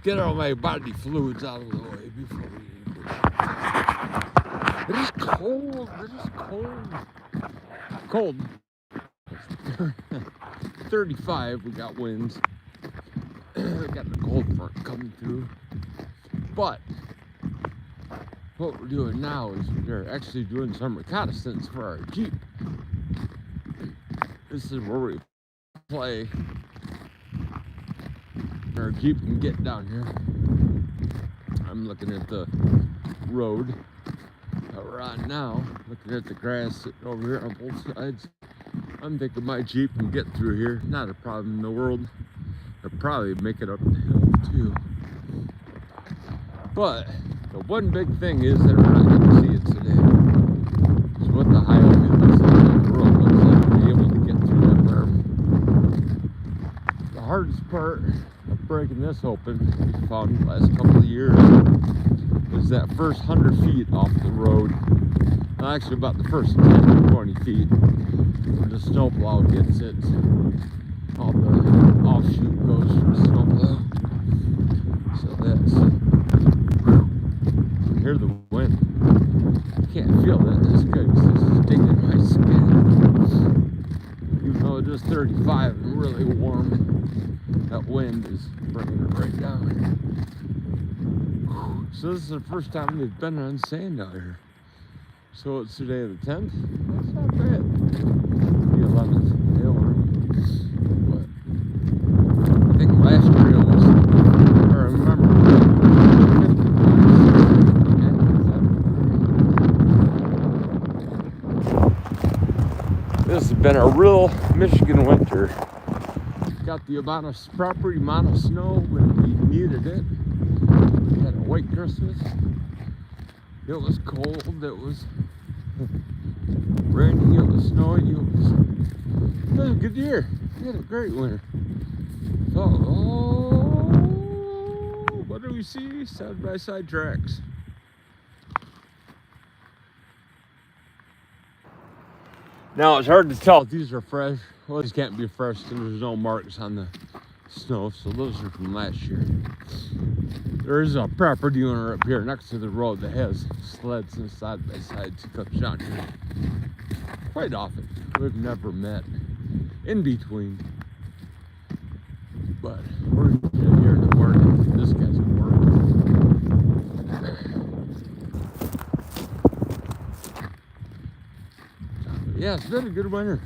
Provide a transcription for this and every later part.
Get all my body fluids out of the way before we leave. It is cold. It is cold. Cold. 35. We got winds. We got the cold front coming through. But what we're doing now is we're actually doing some reconnaissance for our Jeep. This is where we play. Our Jeep can get down here. I'm looking at the road that we're on now, looking at the grass sitting over here on both sides. I'm thinking my Jeep can get through here, not a problem in the world. I'll probably make it up the hill too. But the one big thing is that we're not going to see it today. Is what the highway looks like, what the road looks like, to be able to get through that berm. The hardest part of breaking this open, we found the last couple of years, is that first 100 feet off the road. Well, actually about the first 10 to 20 feet. When the snowplow gets it, all the offshoot goes from the snowplow. So that's, you hear the wind. You can't feel that this good because this is digging my skin. Even though it is 35 and really warm, that wind is bringing it right down. So this is the first time we've been on sand out here. So it's today the 10th. That's not bad. The 11th. But I think last year it was, I remember, this has been a real Michigan winter. Got the proper amount of snow when we needed it. We had a white Christmas. It was cold. It was rainy. It was snowy. It was a good year. We had a great winter. So, what do we see? Side-by-side tracks. Now it's hard to tell if these are fresh. Well, these can't be fresh because there's no marks on the snow, so those are from last year. There is a property owner up here next to the road that has sleds and side-by-sides. He comes down here quite often. We've never met in between. But we're here in the morning. This guy's at work. Yeah, it's been a good winter.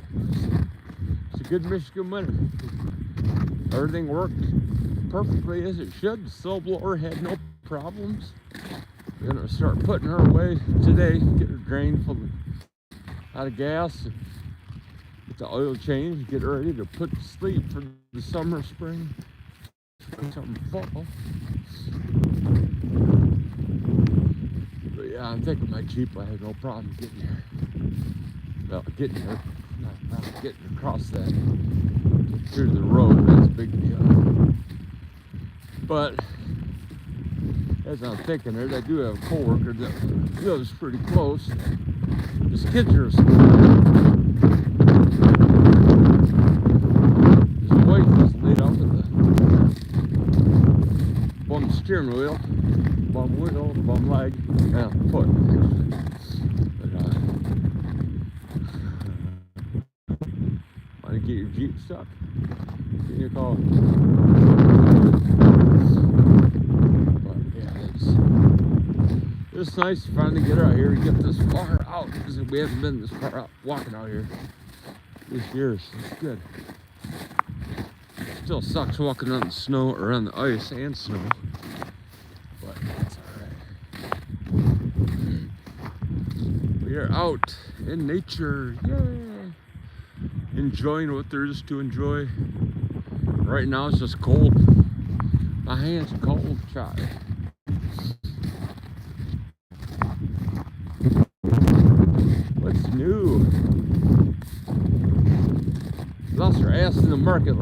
It's a good Michigan winter. Everything worked perfectly as it should. The snowblower had no problems. We're gonna start putting her away today, get her drained full out of gas, and get the oil change, get her ready to put to sleep for the summer, spring, fall. But yeah, I'm thinking my Jeep, I had no problem getting here. Well, getting here, not getting across that through the road. That's a big deal. But as I'm thinking it, I do have a coworker that lives pretty close. His kids are at school. His wife is laid up with a bum steering wheel, bum leg, and foot actually. But get your Jeep stuck, give me a call. But yeah, it's nice to finally get out here and get this far out, because we haven't been this far out walking out here this year, so it's good. Still sucks walking on the snow or on the ice and snow, but it's alright. We are out in nature, yay! Enjoying what there is to enjoy. Right now it's just cold. My hands are cold, child. What's new? Lost our ass in the market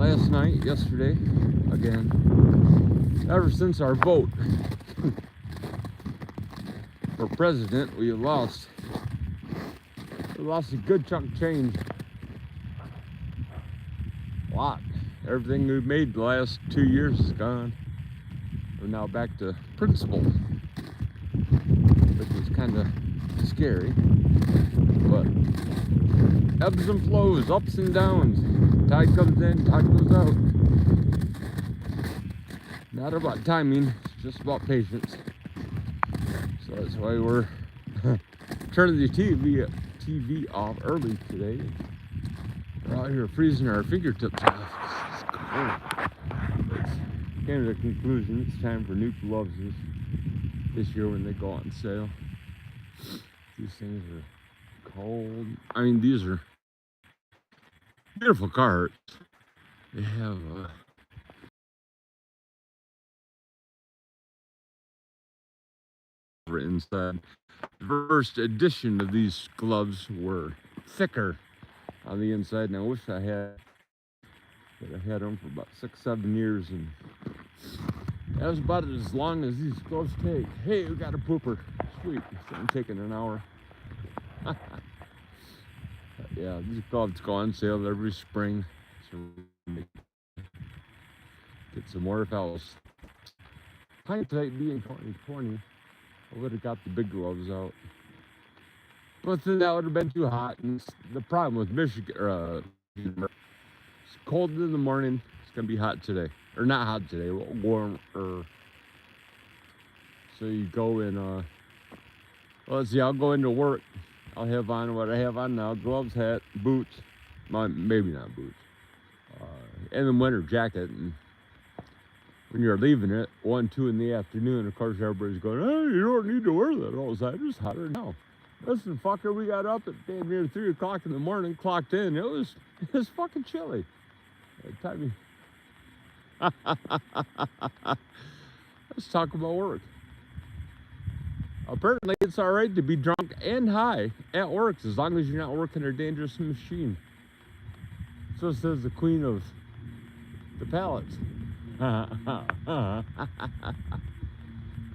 yesterday, again. Ever since our vote for president, we lost a good chunk of change. A lot. Everything we've made the last 2 years is gone. We're now back to principal, which is kind of scary. But ebbs and flows, ups and downs. Tide comes in, tide goes out. Not about timing, it's just about patience. So that's why we're turning the TV off early today. We're out here freezing our fingertips off. It's cold. It's came to the conclusion it's time for new gloves this year when they go on sale. These things are cold. I mean, these are beautiful carts. They have inside. The first edition of these gloves were thicker on the inside, and I wish I had. But I had them for about 6-7 years, and that was about as long as these gloves take. Hey, we got a pooper. Sweet. It's only taking an hour. Yeah, these gloves go on sale every spring. So get some more fellas. Hindsight being 2020, I would have got the big gloves out. But then that would have been too hot. And the problem with Michigan, it's cold in the morning. It's gonna be hot today, or not hot today, warm. So you go in. Well, let's see. I'll go into work. I'll have on what I have on now: gloves, hat, boots. Maybe not boots. And the winter jacket. And when you're leaving it 1, 2 in the afternoon, of course everybody's going, "Oh, you don't need to wear that all the time. It's hotter now." Listen, fucker, we got up at damn near 3 o'clock in the morning, clocked in. It was fucking chilly. Let's talk about work. Apparently, it's all right to be drunk and high at work as long as you're not working a dangerous machine. So says the queen of the pallets.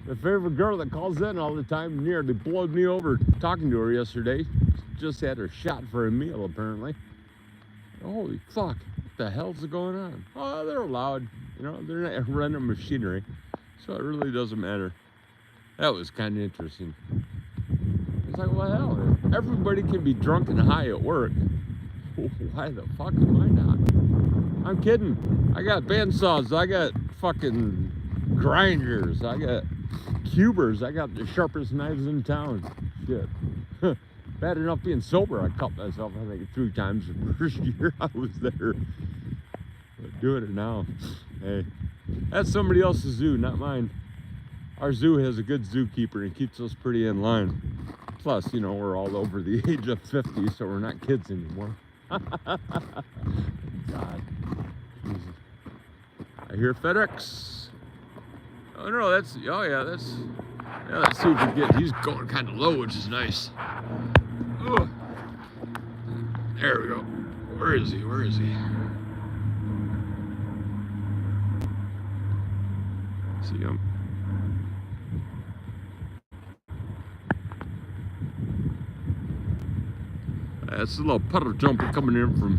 The favorite girl that calls in all the time nearly blowed me over talking to her yesterday. Just had her shot for a meal, apparently. Holy fuck, what the hell's going on? Oh, they're loud. You know, they're not running machinery, so it really doesn't matter. That was kind of interesting. It's like, well, hell, if everybody can be drunk and high at work, why the fuck am I not? I'm kidding. I got bandsaws. I got fucking grinders. I got cubers. I got the sharpest knives in town. Shit. Bad enough being sober, I cut myself, I think, 3 times the first year I was there. But doing it now, hey, that's somebody else's zoo, not mine. Our zoo has a good zookeeper and keeps us pretty in line. Plus, you know, we're all over the age of 50, so we're not kids anymore. God. Jesus. I hear FedEx. Oh no, that's, oh yeah, that's, yeah, let's see if we can get, he's going kind of low, which is nice. Oh, there we go. Where is he? Where is he? See him? That's a little puddle jumper coming in from,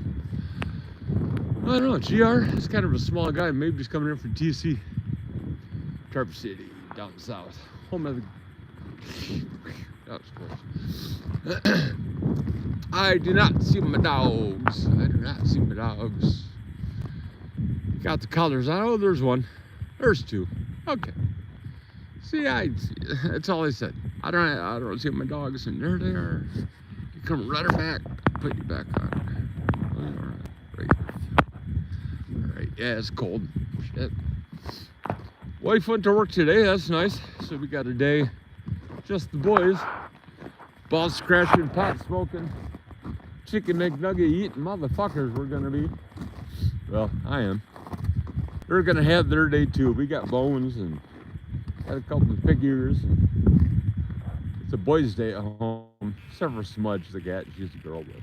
I don't know, GR. He's kind of a small guy. Maybe he's coming in from TC. Tarp City, down south. Home of the... That was close. I do not see my dogs. I do not see my dogs. Got the colors on. Oh, there's one. There's 2. Okay. See, that's all I said. I don't see my dogs, and there they are. You come running back. Put you back on. All right. All right. Yeah, it's cold. Shit. Wife went to work today. That's nice. So we got a day, just the boys. Balls scratching, pot smoking, chicken McNugget eating motherfuckers we're gonna be. Well, I am. They're gonna have their day too. We got bones and got a couple of pig ears. It's a boys' day at home. Except for Smudge, the cat. She's a girl, but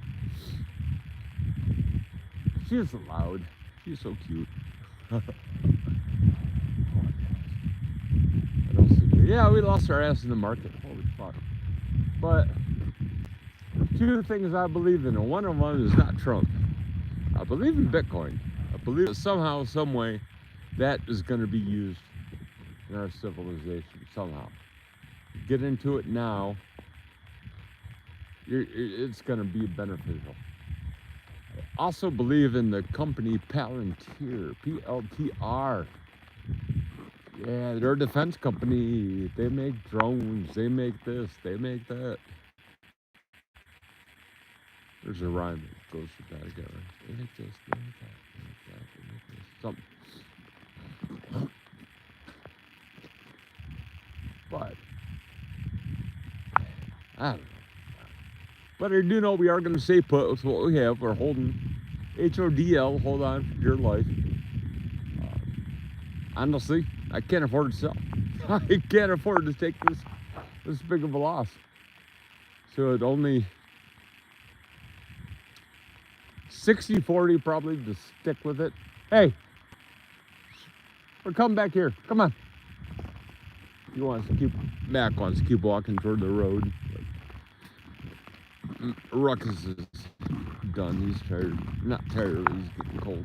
she's loud. She's so cute. Yeah, we lost our ass in the market. Holy fuck. But 2 things I believe in, and one of them is not Trump. I believe in Bitcoin. I believe that somehow, some way, that is going to be used in our civilization somehow. Get into it now. It's going to be beneficial. I also believe in the company Palantir, PLTR. Yeah, they're a defense company. They make drones. They make this. They make that. There's a rhyme that goes with that again. They make this. They make that. They make that. They make this. Something. But I don't know. But I do know we are going to stay put with what we have. We're holding HODL. Hold on for your life. Honestly, I can't afford to sell. I can't afford to take this big of a loss. So it only 60-40 probably to stick with it. Hey, we're coming back here. Come on. He wants to keep walking toward the road. Ruckus is done. He's tired. Not tired, he's getting cold.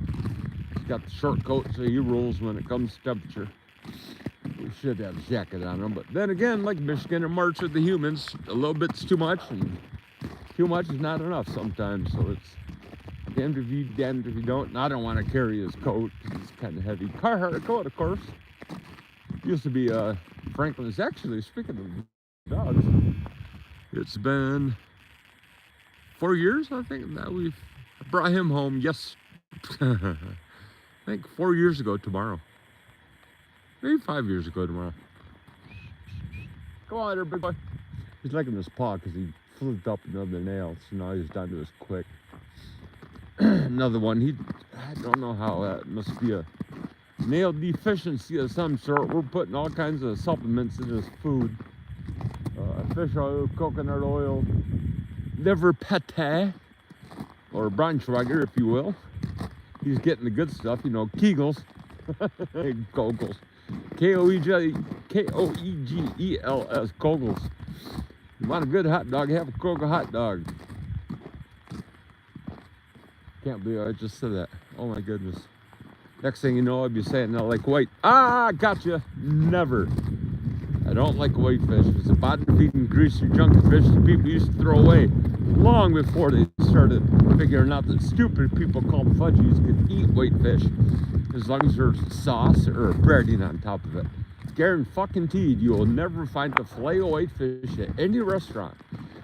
He's got the short coat, so he rules when it comes to temperature. We should have a jacket on him, but then again, like Michigan and March with the humans, a little bit's too much, and too much is not enough sometimes. So it's damned if you, damned if you don't. And I don't want to carry his coat because it's kind of heavy. Carhartt coat, of course. Used to be Franklin's. Actually, speaking of dogs, it's been 4 years, I think, that we've brought him home. Yes, I think 4 years ago tomorrow. Maybe 5 years ago tomorrow. Come on there, big boy. He's liking his paw because he flipped up another nail, so now he's down to his quick. Another one. I don't know how that must be a nail deficiency of some sort. We're putting all kinds of supplements in his food. Fish oil, coconut oil, liver pate, or Braunschweiger, if you will. He's getting the good stuff, you know, Kegels. Kogels. Koegels, Kogels. You want a good hot dog, have a Kogel hot dog. Can't believe I just said that. Oh my goodness. Next thing you know, I'll be saying I like white. Ah, gotcha. Never. I don't like whitefish. It's a bottom-feeding, greasy, junky fish that people used to throw away long before they started figuring out that stupid people called fudgies could eat whitefish as long as there's sauce or breading on top of it. Guaranteed, you will never find a fillet of whitefish at any restaurant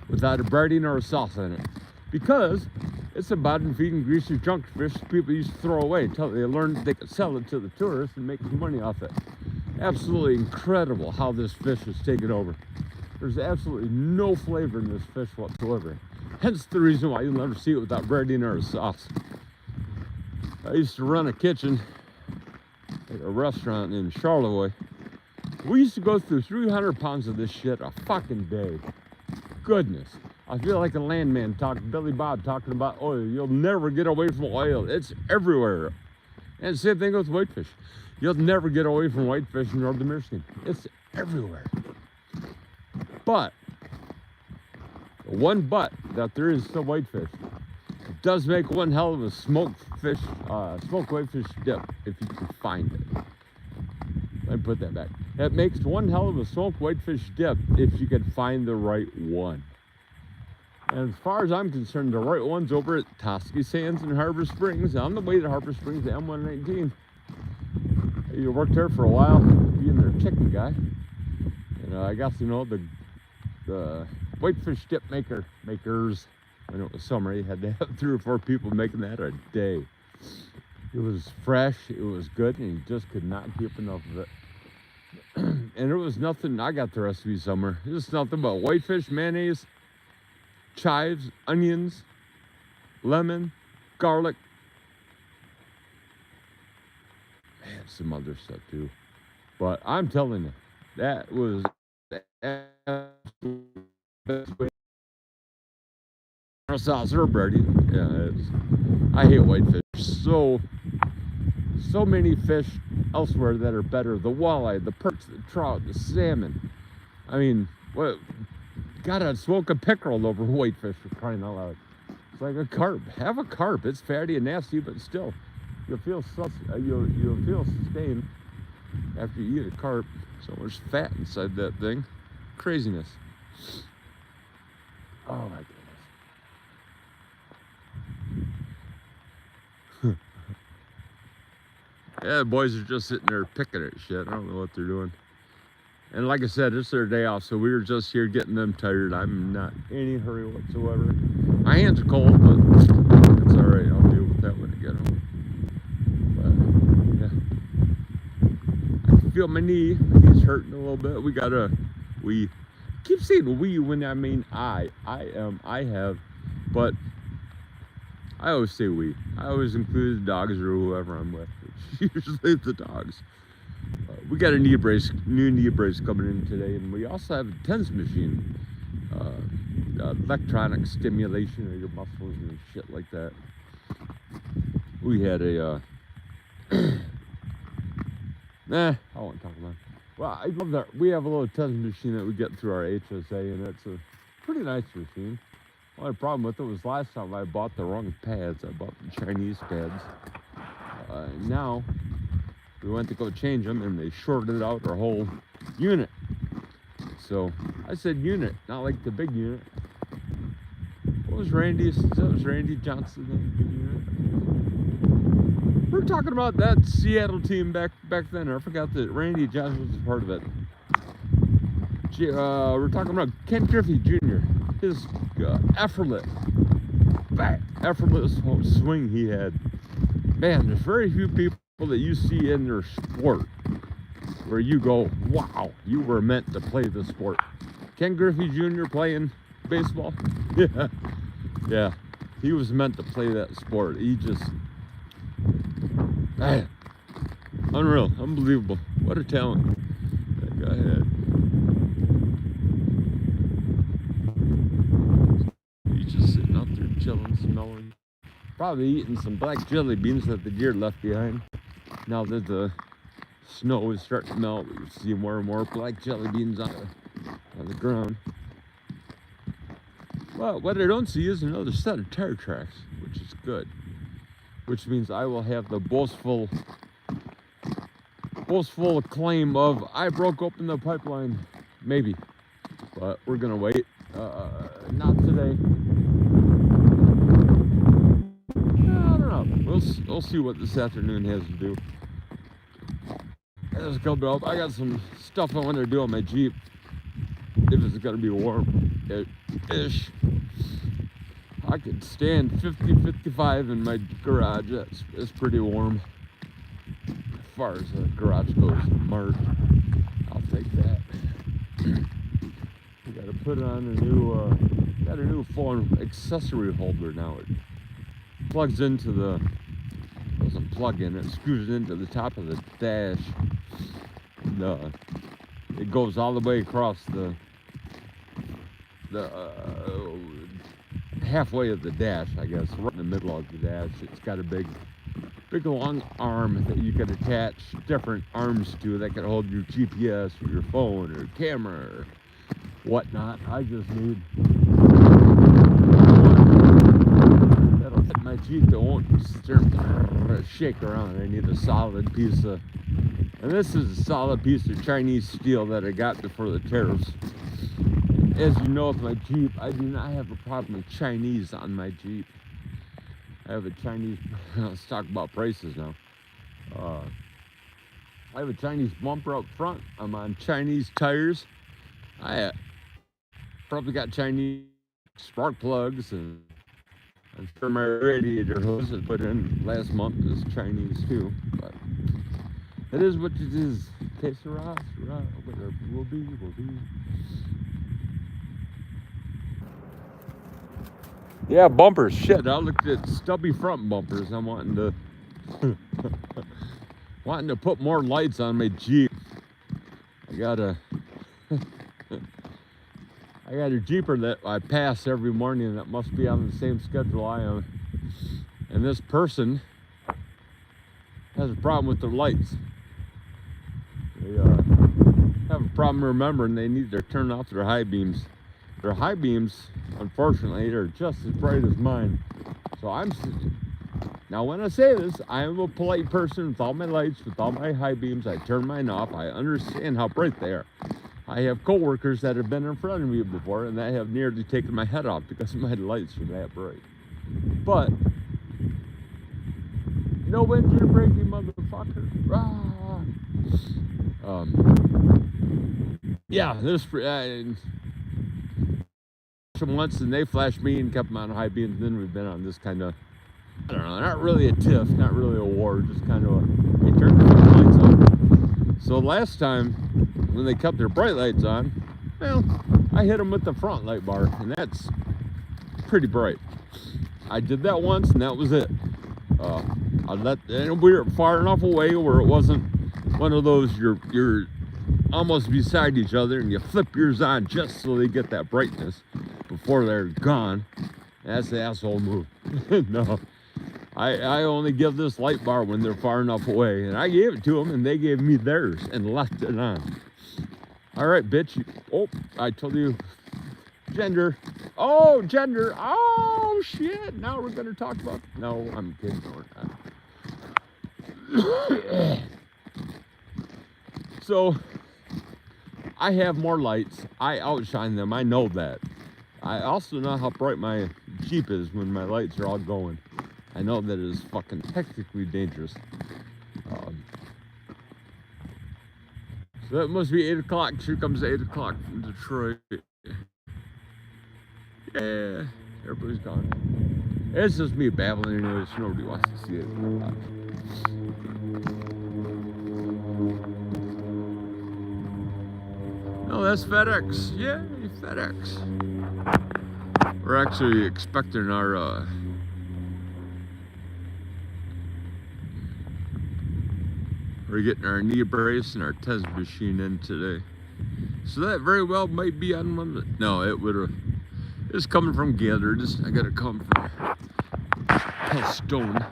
without a breading or a sauce in it, because it's a bottom-feeding, greasy, junky fish people used to throw away until they learned they could sell it to the tourists and make some money off it. Absolutely incredible how this fish is taken over. There's absolutely no flavor in this fish whatsoever. Hence the reason why you'll never see it without breading or a sauce. I used to run a kitchen at a restaurant in Charlevoix. We used to go through 300 pounds of this shit a fucking day. Goodness. I feel like a landman Billy Bob talking about oil. You'll never get away from oil. It's everywhere. And same thing with whitefish. You'll never get away from whitefish in northern Michigan. It's everywhere. But, one but that there is to whitefish, it does make one hell of a smoked whitefish dip if you can find it. Let me put that back. It makes one hell of a smoked whitefish dip if you can find the right one. And as far as I'm concerned, the right one's over at Toski Sands in Harbor Springs. On the way to Harbor Springs, M119. You worked there for a while, being their chicken guy. And I got to know the whitefish dip makers. When it was summer, you had to have 3 or 4 people making that a day. It was fresh, it was good, and you just could not keep enough of it. And it was nothing, I got the recipe somewhere. It was nothing but whitefish, mayonnaise, chives, onions, lemon, garlic, and some other stuff too. But I'm telling you, that was the absolute best way. Sauce or breading. Yeah, I hate whitefish. So many fish elsewhere that are better. The walleye, the perch, the trout, the salmon. I mean, what? Gotta smoke a pickerel over whitefish, for crying out loud. It's like a carp. Have a carp. It's fatty and nasty, but still. you'll feel you'll feel sustained after you eat a carp. So much fat inside that thing. Craziness. Oh my goodness. Yeah, the boys are just sitting there picking at shit. I don't know what they're doing. And like I said, it's their day off, so we were just here getting them tired. I'm not in any hurry whatsoever. My hands are cold, but it's all right. I'll deal with that when I get home. But yeah, I can feel my knee. My knee's hurting a little bit. We keep saying we when I mean I have, but I always say we. I always include the dogs or whoever I'm with. It's usually the dogs. We got a new knee brace coming in today, and we also have a TENS machine, electronic stimulation of your muscles and shit like that. We had a, I won't talk about it. Well, I love that. We have a little TENS machine that we get through our HSA, and it's a pretty nice machine. The only problem with it was last time I bought the wrong pads. I bought the Chinese pads. Now, we went to go change them, and they shorted out our whole unit. So I said unit, not like the big unit. What was Randy's? That was Randy Johnson. We're talking about that Seattle team back then. I forgot that Randy Johnson was a part of it. We're talking about Ken Griffey Jr. His effortless swing he had. Man, there's very few people that you see in their sport where you go, wow, you were meant to play the sport. Ken Griffey Jr. playing baseball? Yeah, he was meant to play that sport. He just, man, unreal, unbelievable. What a talent that guy had. He's just sitting out there chilling, smelling. Probably eating some black jelly beans that the deer left behind. Now that the snow is starting to melt, we see more and more black jelly beans on the ground. Well, what I don't see is another set of tire tracks, which is good. Which means I will have the boastful claim of I broke open the pipeline, maybe. But we're gonna wait. Not today. I don't know. We'll see what this afternoon has to do. It's coming up. I got some stuff I want to do on my Jeep. If it's gonna be warm-ish. I could stand 50, 55 in my garage. It's pretty warm. As far as the garage goes in March, I'll take that. We gotta put it on got a new phone accessory holder now. It plugs into doesn't plug in, it screws into the top of the dash. It goes all the way across the halfway of the dash, I guess, right in the middle of the dash. It's got a big long arm that you can attach different arms to that can hold your GPS or your phone or camera or whatnot. I just need that'll hit my Jeep that won't shake around. I need a solid piece of, and this is a solid piece of Chinese steel that I got before the tariffs. As you know, with my Jeep, I do not have a problem with Chinese on my Jeep. I have a Chinese, let's talk about prices now. I have a Chinese bumper up front. I'm on Chinese tires. I probably got Chinese spark plugs, and I'm sure my radiator hose I put in last month is Chinese too. But it is what it is. Que sera, whatever will be, will be. Yeah, bumpers. Shit, I looked at stubby front bumpers. I'm wanting to put more lights on my Jeep. I got a Jeeper that I pass every morning that must be on the same schedule I am. And this person has a problem with their lights. They have a problem remembering they need to turn off their high beams. Their high beams, unfortunately, are just as bright as mine. So Now, when I say this, I am a polite person with all my lights, with all my high beams. I turn mine off. I understand how bright they are. I have coworkers that have been in front of me before, and I have nearly taken my head off because my lights are that bright. But no engine braking, motherfucker. Yeah, this once, and they flashed me and kept them on high beams. And then we've been on this kind of, I don't know, not really a tiff, not really a war, just kind of they turned the lights on. So last time when they kept their bright lights on, well, I hit them with the front light bar, and that's pretty bright. I did that once, and that was it. And we were far enough away where it wasn't one of those you're almost beside each other, and you flip yours on just so they get that brightness before they're gone. That's the asshole move. No, I only give this light bar when they're far enough away, and I gave it to them, and they gave me theirs and left it on. All right, bitch. Oh, I told you. Gender. Oh, gender. Oh, shit. Now we're going to talk about... No, I'm kidding. No, so, I have more lights. I outshine them. I know that. I also know how bright my Jeep is when my lights are all going. I know that it is fucking technically dangerous. So that must be 8 o'clock. Here comes 8 o'clock from Detroit. Yeah, everybody's gone. It's just me babbling anyways. Nobody wants to see it. No, that's FedEx. Yay, FedEx. We're actually expecting our we're getting our knee brace and our test machine in today. So that very well might be unlimited. No, it would have. It's coming from Gathered. I gotta come from Pelstonia.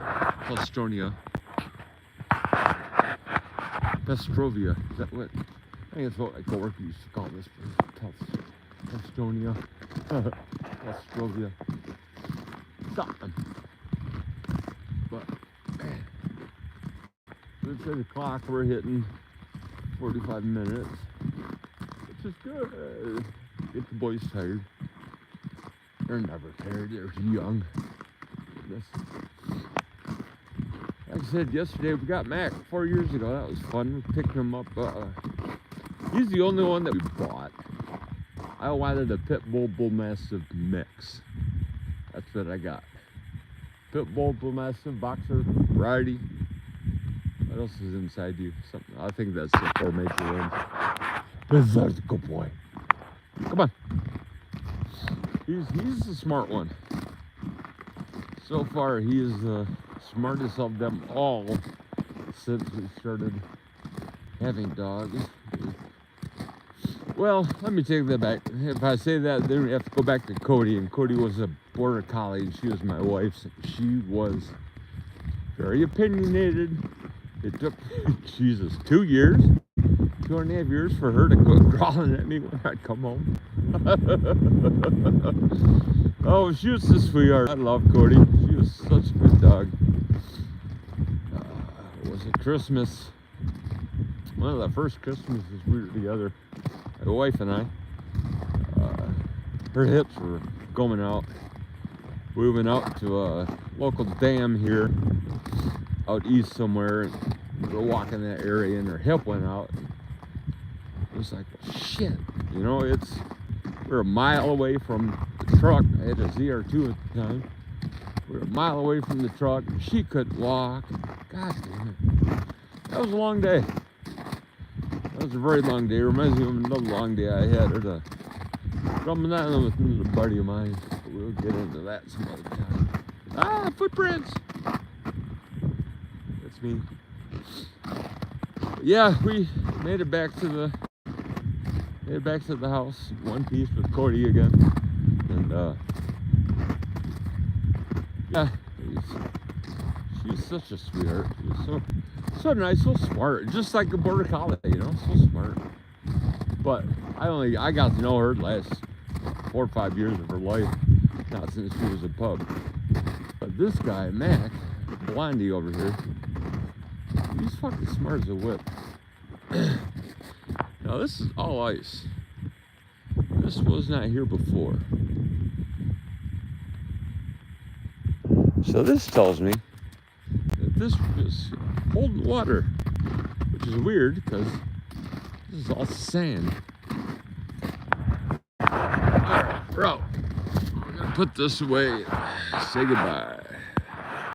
Pestrovia. Is that what? I think that's what my coworker used to call this place. Pelstonia. Pestrovia. Something. But man, it's 8 o'clock. We're hitting 45 minutes, which is good. Get the boys tired. They're never tired. They're young. Like I said yesterday, we got Mac 4 years ago. That was fun. We picked him up. He's the only one that we bought. I wanted a Pit Bull Bull Mastiff mix. That's what I got. Pit Bull Bull Mastiff boxer variety. What else is inside you? Something. I think that's the 4 major ones. This is a good boy. Come on. He's the smart one. So far, he is the smartest of them all since we started having dogs. Well, let me take that back. If I say that, then we have to go back to Cody. And Cody was a border collie. She was my wife's. She was very opinionated. It took, Jesus, 2 years? 2.5 years for her to quit crawling at me when I'd come home. Oh, she was a sweetheart. I love Cody. She was such a good dog. It was a Christmas. One of the first Christmases we were together, my wife and I. Her hips were going out. We went out to a local dam here, out east somewhere. And we were walking that area, and her hip went out. It was like, well, shit, you know, we're a mile away from the truck. I had a ZR2 at the time. We were a mile away from the truck. She couldn't walk. God damn it. That was a long day. That was a very long day. It reminds me of another long day I had at a Drummond Island with another buddy of mine. But we'll get into that some other time. Footprints. That's me. But yeah, we made it back to the house, one piece with Cody again, and yeah, she's such a sweetheart. She's so nice, so smart, just like a border collie, you know, so smart. But I got to know her the last 4 or 5 years of her life, not since she was a pup. But this guy, Mac, Blondie over here. He's fucking smart as a whip. Now this is all ice. This was not here before. So this tells me that this is holding water, which is weird because this is all sand. Alright, bro. We're gonna put this away. Say goodbye.